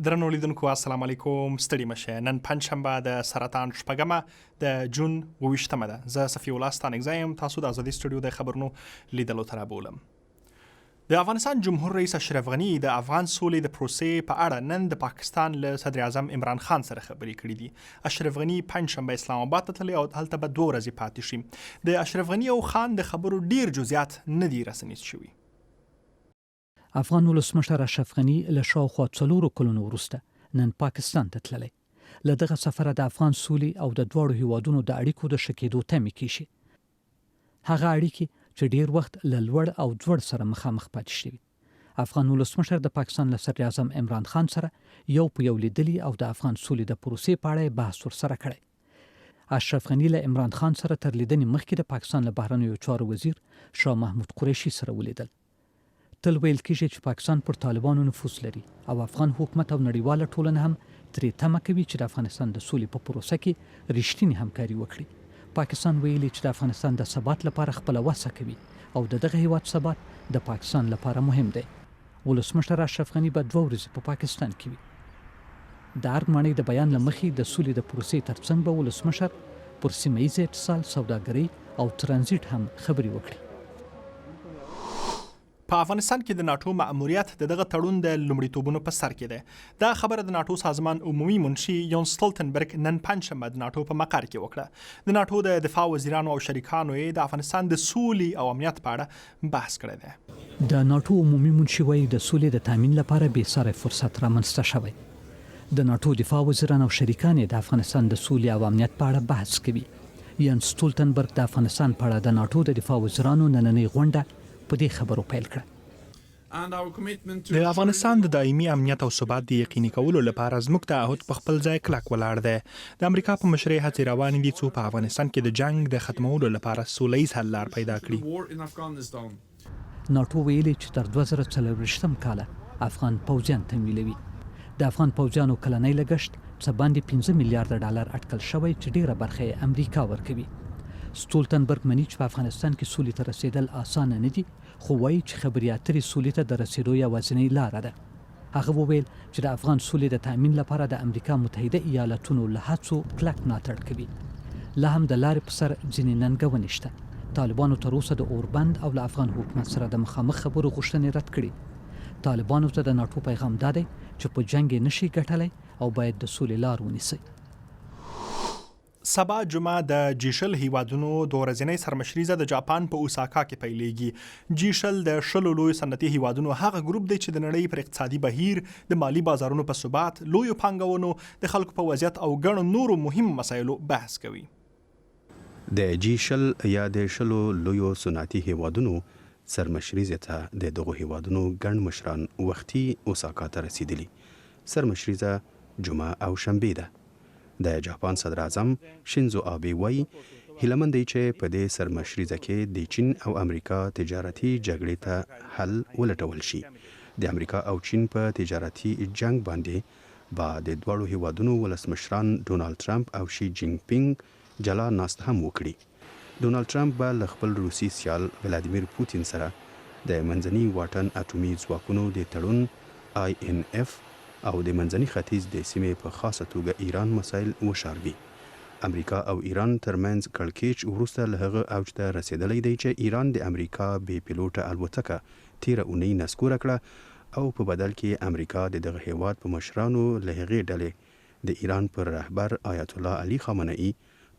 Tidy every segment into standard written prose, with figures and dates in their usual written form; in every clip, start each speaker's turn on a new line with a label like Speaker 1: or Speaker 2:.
Speaker 1: درنو لیدونکو السلام علیکم، ستړي مشه. نن پنځشنبه د سرطان شپږمه د جون 28مه ده. زه صفي الله ستانکزی یم. تاسو د ازادي سټوډیو د خبرونو لیدلو ته رابولم. د افغانستان جمهور رئیس اشرف غني د افغان سولې د پروسې په اړه نن د پاکستان له صدراعظم عمران خان سره خبرې کړې دي. اشرف غني پنځشنبه اسلام آباد ته تللی او هلته به 2 ورځې پاتې شي. د اشرف غني او خان د خبرو ډیر جزئیات نه دي رسنیز شوي.
Speaker 2: افغان ولسمشر اشرف غني له شاوخوا 4 کلونو وروسته نن پاکستان ته تللی. له دغه سفره د افغان سولې او د دواړو هېوادونو د اړیکو د ښه کېدو تمې کیږي. هغه اړیکې چې ډیر وخت له لوړ او ځوړ سره مخامخ پاتې شوي. افغان ولسمشر د پاکستان له صدراعظم عمران خان سره یو په یو لیدلي او د افغان سولې د پروسې په اړه بحث ورسره کړی. اشرف غني له عمران خان سره تر لیدنې مخکې د پاکستان له بهرنیو چارو وزیر شاه محمود قریشي سره ولیدل. تل ویل کېږي چې پاکستان پر طالبانو نفوذ لري او افغان حکومت او نړیواله ټولنه هم ترې تمه کوي چې د افغانستان د سولې په پروسه کې رښتینې همکاري وکړي. پاکستان ویلي چې د افغانستان د ثبات لپاره خپله وسه کوي او د دغه هیواد ثبات د پاکستان لپاره مهم دی. ولسمشر اشرف غني به 2 ورځې په پاکستان کې وي. د ارګ ماڼۍ د بیان له مخې د سولې د پروسې ترڅنګ به ولسمشر پر سیمه ییز اتصال، سوداګرۍ او ترانزیت هم خبرې وکړي.
Speaker 1: په افغانستان کې د ناټو مأموریت د دغه تړون د لومړیتوبونو په سر کې ده. دا خبره د ناټو سازمان عمومي منشي یون ستولتنبرګ نن پنځشنبه د ناټو په مقر کې وکړه. د ناټو د دفاع وزیرانو او شریکانو یې د افغانستان د سولې او امنیت په اړه بحث کړی دی.
Speaker 2: د ناټو عمومي منشي وایي د سولې د تامین لپاره بې ساري فرصت رامنځته شوی. د ناټو دفاع وزیران او شریکان د افغانستان د سولې او امنیت په اړه بحث کوي. یون ستولتنبرګ د افغانستان په اړه د ناټو د دفاع وزیرانو نننۍ غونډه په دې خبرو پیل کړه.
Speaker 1: د افغانستان د دایمي امنیت او ثبات د یقیني کولو لپاره زموږ تعهد په خپل ځای کلک ولاړ دی. د امریکا په مشرۍ هڅې روانې دي څو په افغانستان کې د جنگ د ختمولو لپاره سولیز حل لار پیدا کړي.
Speaker 2: ناټو ویلي چې تر 2024 کاله افغان پوځیان تمویلوي. د افغان پوځیانو کلنی لګښت څه باندې 15 میلیارډ ډالر اټکل شوی چې ډیره برخه یې امریکا ورکوي. ستولتنبرګ مني چې په افغانستان کې سولې ته رسیدل اسانه نه دي، خو وایي چې خبرې اترې سولې ته د رسیدو یوازینۍ لاره ده. هغه وویل چې د افغان سولې د تامین لپاره د امریکا متحده ایالاتونو له هڅو کلک ملاتړ کوي. لا هم د لارې په سر ځینې ننګونې شته. طالبانو تر اوسه د اوربند او له افغان حکومت سره د مخامخ خبرو غوښتنې رد کړي. طالبانو ته د ناټو پیغام دا دی چې په جنګ یې نشي ګټلی او باید د سولې لار ونیسي.
Speaker 1: سبا جمعه د جیشل هېوادونو د ورځنۍ سرمشریزه د جاپان په اوساکا کې پیلیږي. جیشل د 10 لویو صنعتي هېوادونو هغه ګروپ دی چې د نړۍ پر اقتصادي بهیر، د مالی بازارونو په ثبات، لویو پانګونو، د خلکو په وضعیت او ګڼو نورو مهمو مسایلو بحث کوي.
Speaker 3: د جیشل یا د 10 لویو صنعتي هېوادونو سرمشریزه ته د دغو هېوادونو ګڼ مشران وختي اوساکا ته رسیدلي. سرمشریزه جمعه او شنبه ده. د جاپان صدراعظم شینزو آبی وایي هیلهمند دی چې په دې سرمشریزه کې د چین او امریکا تجارتي جګړې ته حل ولټول شي. د امریکا او چین په تجارتي جنگ باندې با د دواړو هېوادونو ولسمشران ډونالد ټرمپ او شي جینګ پینګ جلا ناست هم وکړي. ډونالد ټرمپ به له خپل روسي سیال ولادیمیر پوتین سره د منځني واټن اټومي ځواکونو د تړون INF او د منځني ختیځ د سیمې په خاصه توګه ایران مسایل وشاروي. امریکا او ایران ترمنځ کړکېچ وروسته له هغه اوج ته رسیدلی دی چې ایران د امریکا بې پیلوټه الوتکه تیره اونۍ نسکوره کړه او په بدل کې امریکا د دغه هیواد په مشرانو له هغې ډلې د ایران پر رهبر آیت الله علي خامنه‌ای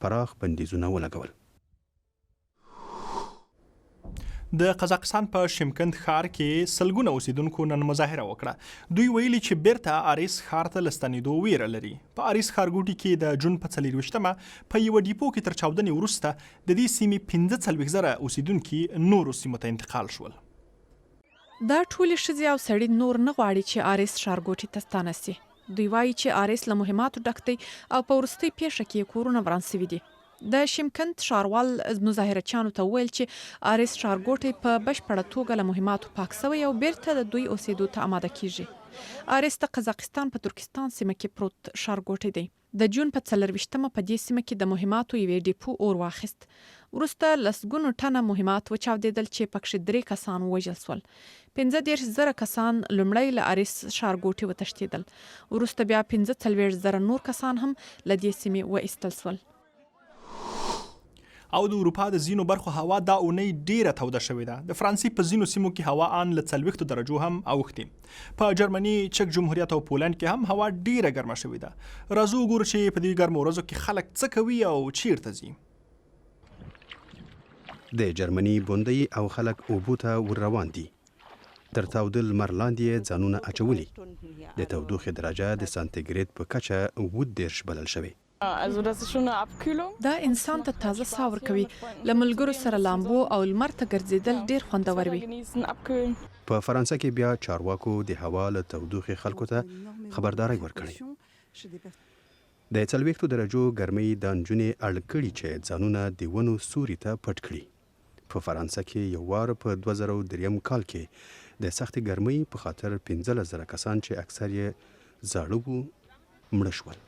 Speaker 3: پراخ بندیزونه ولګول.
Speaker 1: د قزاقستان په شمکند ښار کې سلګونه اوسیدونکو نن مظاهره وکړه. دوی ویلي چې بیرته اریس ښار ته له ستنېدو ویره لري. په اریس ښارګوټي کې د جون په 24مه په یوه ډیپو کې تر چاودنې وروسته د دې سیمې 45,000 اوسیدونکي نورو سیمو ته انتقال شول.
Speaker 4: دا ټولې ښځې او سړي نور نه غواړي چې اریس ښارګوټي ته ستانه سي. دوی وایي چې اریس له مهماتو ډک دی او په وروستۍ پیښه کې کورونه وران سوي دي. د شمکند ښاروال مظاهرچیانو ته وویل چې اریس ښارګوټی په بشپړه توګه له مهماتو پاک سوی او بیرته د دوی اوسېدو ته آماده کیږي. اریس د قزاقستان په ترکستان سیمه کې پروت ښارګوټی دی. د جون په 24مه په دې سیمه کې د مهماتو یوې ډیپو اور واخیست. وروسته لسګونو ټنه مهمات وچاودېدل چې پکښې 3 کسان ووژل سول. 15,000 کسان لومړی له اریس ښارګوټي وتښتېدل. وروسته بیا 45,000 نور کسان هم له دې سیمې وایستل سول.
Speaker 1: او د اروپا د ځینو برخو هوا دا اونۍ ډیره توده شوې ده. د فرانسې په ځینو سیمو کې هوا ان له 40 درجو هم اوښتې. په جرمني، چک جمهوریت او پولند کې هم هوا ډیره ګرمه شوې ده. راځو وګورو چې په دې ګرمو ورځو کې خلک څه کوي او چیرته ځي.
Speaker 3: د جرمني بوندۍ او خلک اوبو ته ور روان دي. تر تاوده لمر لاندې ځانونه اچولي. د تودوخې درجه د سانتیګریډ په کچه 30 بلل شوې.
Speaker 4: دا انسان ته تازه ساه ورکوي. له ملګرو سره لامبو او لمر ته ګرځېدل ډیر خوندور وي.
Speaker 3: په فرانسه کې بیا چارواکو د هوا له تودوخې خلکو ته خبرداري ورکړې. د 40 درجو ګرمۍ د نجونې اړ کړي چې ځانونه د ونو سوري ته پټ کړي. په فرانسه کې یو وار په 2003 کال کې د سختې ګرمۍ په خاطر 15,000 کسان چې اکثر یې زاړه وو مړه شول.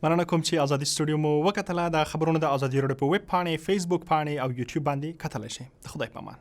Speaker 1: مننه کوم چې ازادي سټوډیو مو وکتله. د خبرونو د ازادي راډیو په ویب پاڼې، فیسبوک پاڼې او یوټیوب باندې کتلی شئ. د خدای په امان.